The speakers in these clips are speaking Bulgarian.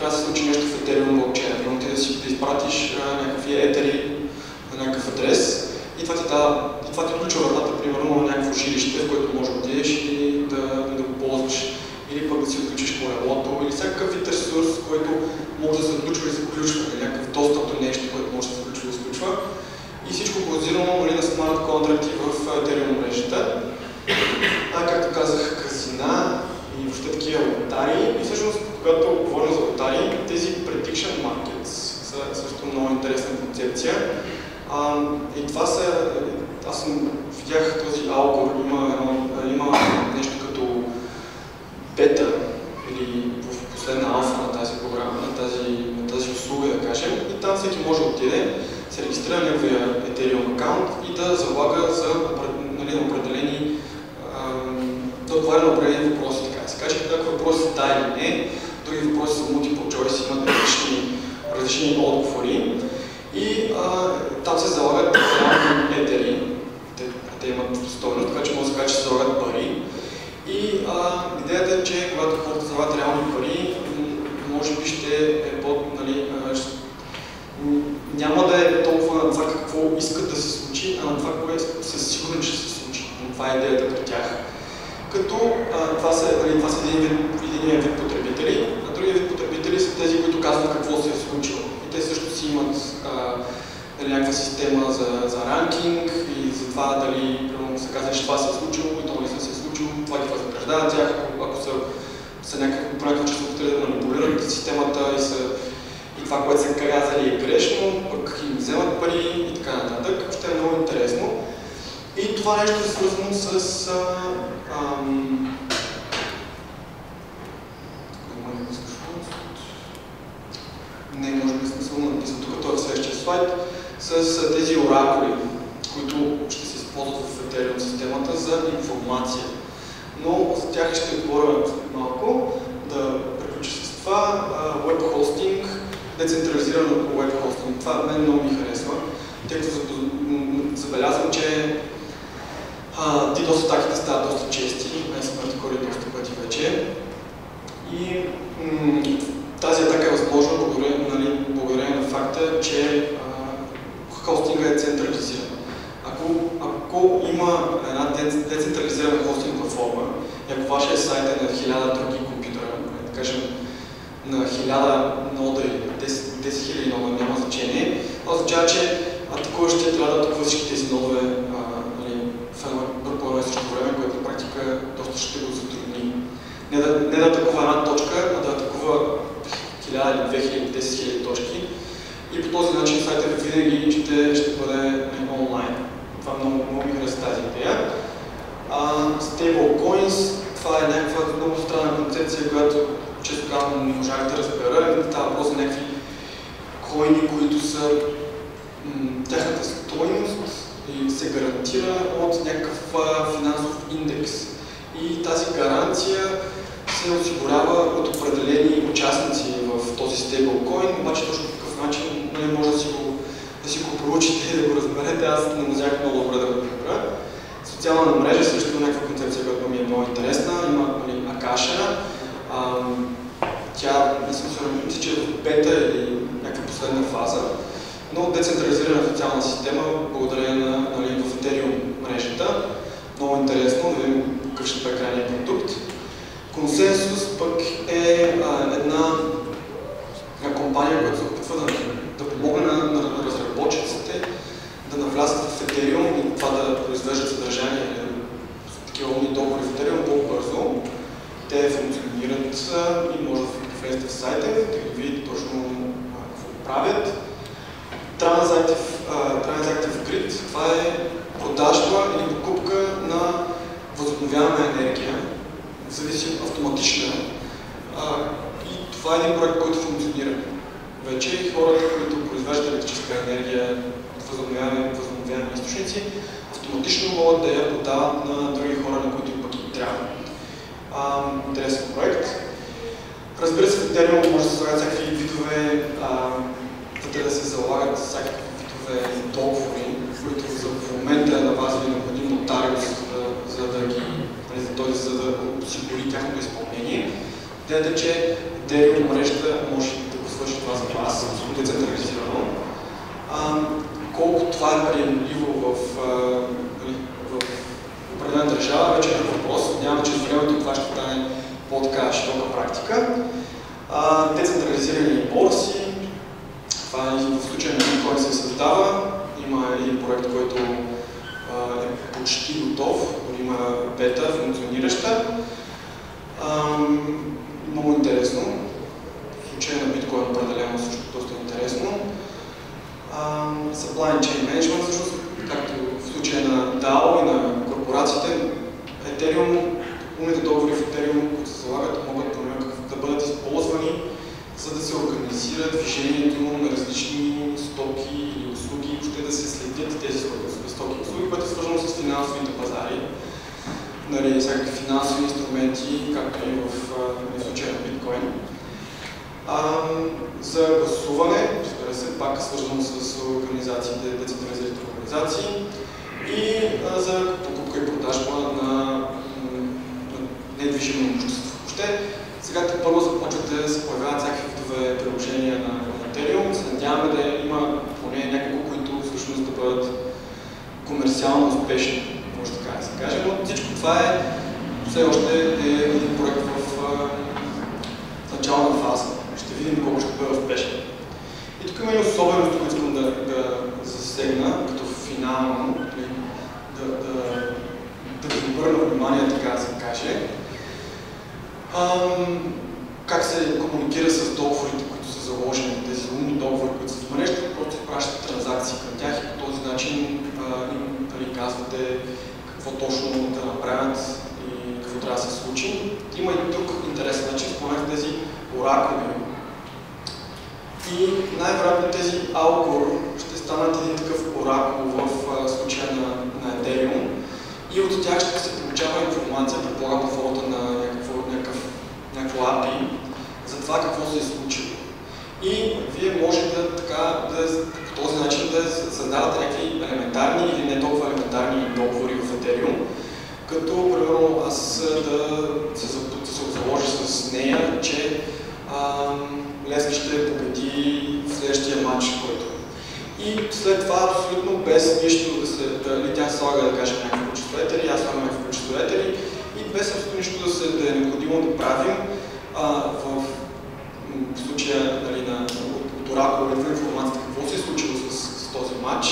трябва да се случи нещо в Ethereum блокчейна. Примерно ти да изпратиш някакви етери на някакъв адрес и това ти включва вратата, примерно, на някакво жилище, в което можеш да отидеш и да го ползваш. Или пък да си отключиш колелото, или всякакъв вид ресурс, който може да се включва и се включва, или някакъв достъп до нещо, което може да се включва и изключва. И всичко базирано на смарт контракти в Ethereum мрежата. Както казах, казина и въобще такива лотари. И всъщност, когато говорим за лотари, тези prediction markets са също много интересна концепция. И това са, аз видях този алгор, има нещо като бета или в последна алфа на тази програма, на тази услуга, да кажем, и там всеки може да отиде, се регистрира неговия Ethereum аккаунт и да залага за определени, да отговаря на определени въпроси, така да се каже. Някакви въпроси са да или не, други въпроси са multiple choice, имат различни отговори. И там се залагат реални етери, те имат стойност, така че може да се каже, че се залагат пари. И идеята е, че когато хората залагат реални пари, може би ще е няма да е толкова на това какво искат да се случи, а на това, което са сигурни, че ще се случи. Това е идеята при тях. Като това са един вид потребители, а другия вид потребители са тези, които казват какво се е случило. И те също си имат някаква система за ранкинг и за това дали се казва, че това се е случило и то не се е случило, това ги възнаграждава тях, ако са по някакъв число да манипулират системата и това, което са казали е грешно, пък им вземат пари и така нататък. Ще е много интересно. И това нещо е свързано с не, може би смисъл написан тук, това е в следващия слайд, с тези оракули, които ще се използват в Ethereum системата за информация. Но за тях ще говоря малко, да приключа с това. Web hosting, децентрализирано web hosting. Това мен много ми харесва, тъй като забелязвам, че DDoS атаките стават доста чести, мен съм артикули доста пъти вече. И тази атака е възможна благодарение на факта, че хостинга е централизиран. Ако има една децентрализирана хостинг платформа, и ако вашия сайт е на 1000 други компютъра, да кажем на 1000 нода или 10 000 нода, няма значение, това означава, че атакуващия трябва да атакува всички тези нодове по едно и също време, което на практика доста ще го затрудни. Не да атакува една точка, а да атакува 1000 или 2000 10 000 точки. И по този начин сайтът винаги ще бъде онлайн. Това много ми хареса тази идея. Stablecoins, това е някаква много странна концепция, която често казвам не можах да разбера. Това въпрос за някакви коини, които са тяхната стойност и се гарантира от някакъв финансов индекс. И тази гаранция се осигурява от определени участници в този стейблкоин, обаче точно по какъв начин не може да си го проучите и да го разберете. Аз не можах много добре да го разбера. Социална мрежа също е някаква концепция, която ми е много интересна. Има Акаша. Тя, мисля, че е в бета или някаква последна фаза, но децентрализирана социална система, благодарение на в Ethereum мрежата. Много интересно, да видим какъв ще бъде крайният продукт. Консенсус пък е една компания, която се опитва да помогне на разработчиците да навлязат в Ethereum и това да произвеждат съдържание такива умни договори в Ethereum по-бързо. Те функционират и може да влезете в сайта, да ги видите точно какво правят. Transactive Grid, това е продажба или покупка на възобновяема енергия, зависи автоматична. И това е един проект, който функционира. Вече хората, които произвеждат електрическа енергия от възобновяеми източници, автоматично могат да я продават на други хора, на които пък им трябва. Интересен проект. Разбира се, в Ethereum може да се слагат всякакви видове, да се залагат всякакви видове договори, които в момента на вас ви е необходим нотариус, за да осигури тяхното изпълнение. Идеята е, че Ethereum мрежата може децентрализирано. Колко това е приемливо в определена държава, вече е въпрос. Няма, че с времето това ще стане по-така широка практика. Децентрализирани борси. Това и в случая на биткоин се създава. Има един проект, който е почти готов, има бета, функционираща. Много интересно. В случая на биткоин определено също доста интересно. Supply Chain Management, всъщност, както в случая на DAO и на корпорациите, Ethereum, умните договори в Ethereum, които се залагат, могат да бъдат използвани, за да се организира движението на различни стоки или услуги, въобще да се следят тези стоки и услуги, което е свързано с финансовите пазари, всякакви финансови инструменти, както и в случая на биткоин. За гласуване, разбира се, пак е свързано с организациите, децентрализираните организации и за покупка и продажба на недвижимо имущество. Въобще, сега първо започват да се появяват всякакви видове приложения на Ethereum. Се надяваме да има поне няколко, които всъщност да бъдат комерциално успешни, може така да се каже, но всичко това е все още един проект в начална фаза. Ще видим колко ще бъде успешен. И тук има и особеност, които искам да засегна, като финално, да ви обърна внимание, така да се каже. Как се комуникира с договорите, които са заложени, тези умни договори, които се вмреждат, просто пращат транзакции към тях и по този начин им казвате какво точно да направят и какво трябва да се случи. Има и друг интересен начин, споменах тези оракули. И най-вероятно тези Algor ще станат един такъв оракул в случая на Ethereum и от тях ще се получава информация, предполагам, на формата на някакво API за това какво се е случило. И вие можете по този начин да създавате някакви елементарни или не толкова елементарни договори в Ethereum, като, примерно, аз да се заложа с нея, че Лески ще победи в следващия матч, който. И след това, абсолютно без нищо тя слага, да кажем, някакво количество етери, аз слагам някакво количество етери и без абсолютно нищо да е необходимо да правим. В случая от оракула идва информацията какво се е случило с този матч.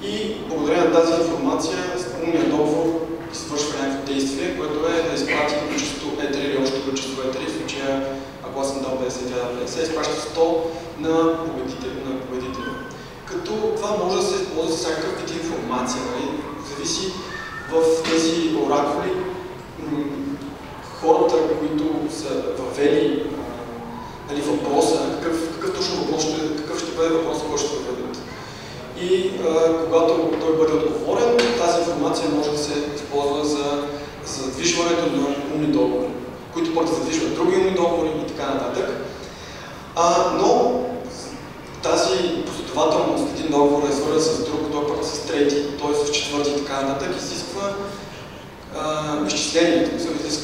И благодарение на тази информация, умният договор извършва някакво действие, което е да изпрати количество етери или още количество етери. В случая, ако аз съм дал 50, тя дал 50, изпраща 100 на победителя. Като това може да се използва за всякакъв вид информация. Зависи в тези оракули хората, които са въвели въпроса, какъв точно въпрос какъв ще бъде въпросът, който ще въведат. И когато той бъде отговорен, тази информация може да се използва за задвижването на умни договори, които пък задвижват други умни договори и така нататък. Но тази последователност, един договор е свързан с друг, той пък с трети, т.е. с четвърти и така нататък, изисква изчислението,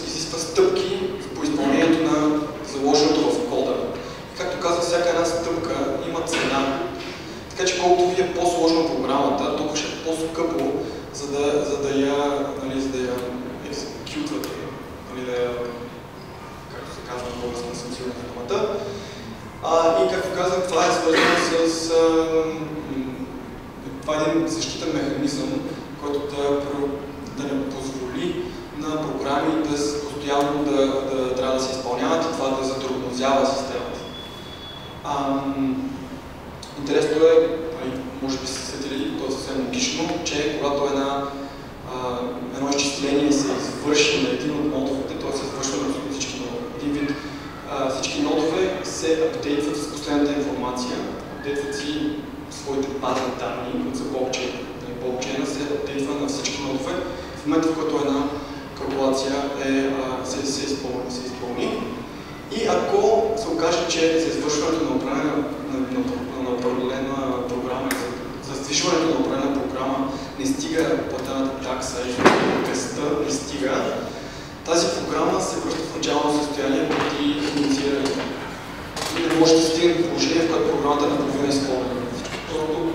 изисква стъпки по изпълнението на заложеното в кода. И както казах, всяка една стъпка има цена. Така че колкото ви е по-сложна програмата, толкова ще е по-скъпо, за да я екзекютвате, както се казва на български, не съм сигурен в думата. И както казах, това е свързано с това е един защитен механизъм, който да не позволи на програми постоянно да трябва да се изпълняват и това да затормозява системата. Интересно е, може би се сетили, то е съвсем логично, че когато едно изчисление се извърши на един от нодовете, т.е. се извършва на всички нодове. Един вид всички нодове се апдейтват с последната информация, апдейтват си своите базни данни, които са блокчейн. Блокчейна се апдейтва на всички нодове в момента, в който една калкулация се изпълни. И ако се окаже, че за извършването на определена програма, за задвижването на определена програма не стига платената такса и къста не стига, тази програма се връща в начално състояние преди инициирането. И не може да стигне до положение, в което програмата е наполовина изпълнена. Защото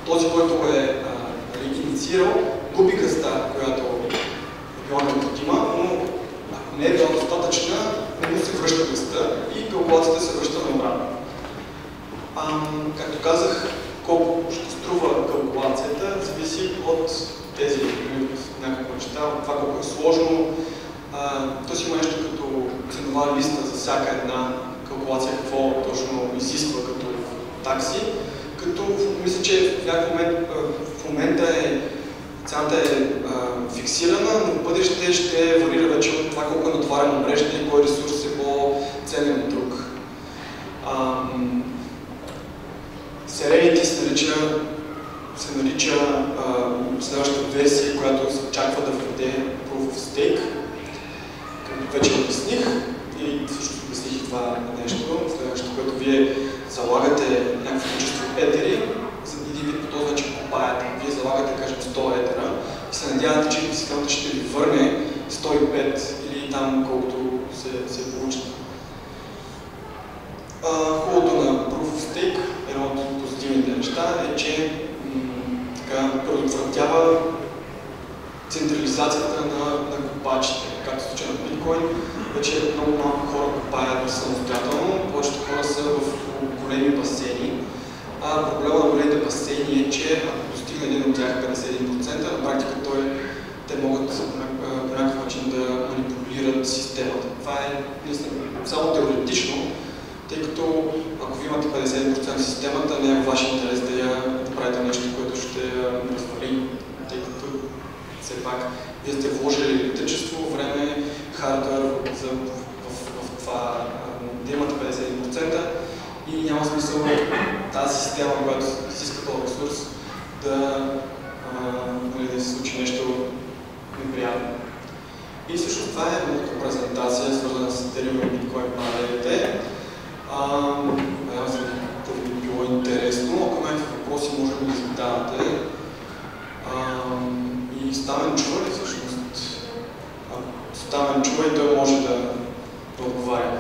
този, който е инициирал, губи къста, която е била необходима, но ако не е била достатъчна, не му се връща къста и калкулацията се връща наобратно. Както казах, колко ще струва калкулацията, зависи от тези някакви неща, от това колко е сложно. То си има нещо като ценова листа за всяка една калкулация, какво точно изисква като такси, като мисля, че в момента цената е фиксирана, но в бъдеще ще варира вече от това колко е натоварено мрежата и кой ресурс е по-ценен от друг. Serenity се нарича следващата версия, която се очаква да введе Proof of Stake. Вече обясних и всъщност обясних и това нещо, следващото, което вие залагате някакво количество етери, за да ви по този начин купаете. Вие залагате, кажем, 100 етера и се надявате, че системата ще ви върне 105 или там колкото се получи. Хубавото на Proof of Stake, едно от позитивните неща е, че предотвратява централизацията на купачите. Както в случая на биткоин, вече много малко хора купаят самостоятелно, повечето хора са в големи басейни. Проблема на големите басейни е, че ако достигне един от тях 51%, на практика те могат по някакъв начин да манипулират системата. Това е само теоретично, тъй като ако ви имате 51% системата, не е в вашия интерес да правите нещо, което ще развали, тъй като все пак вие сте вложили електричество, време, хардвер в това да имате 51% и няма смисъл тази система, която изиска този ресурс, да се случи нещо неприятно. И всъщност това е моята презентация, свързана с Ethereum и Bitcoin паралелите. Надявам се да ви е било интересно. Ако имате въпроси, може да ги задавате. И Стамен чува ли всъщност? Стамен чува и той може да отговаря.